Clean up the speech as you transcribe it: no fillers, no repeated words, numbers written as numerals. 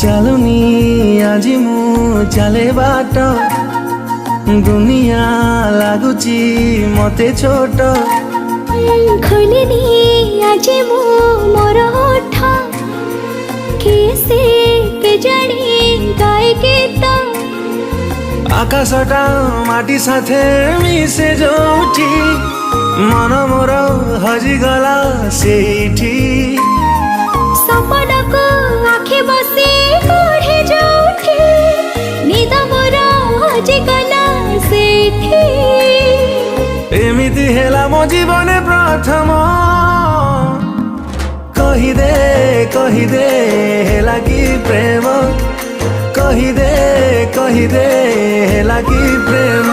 चालुनी आजी मु चले बाट दुनिया लागुची मते छोट खोलिनी आज मु मोर ओठ किसे के जानी गाए गीत आकाशटा माटी साथे मिसे जोठी मन मोर हजिगला सेठी सपना को आखे बसे कोढ़े जोठी निद मोर हजिगला सेठी एमिति हेला मो जीवन प्रथम कहिदे हेला कि प्रेम कहिदे हेला कि प्रेम।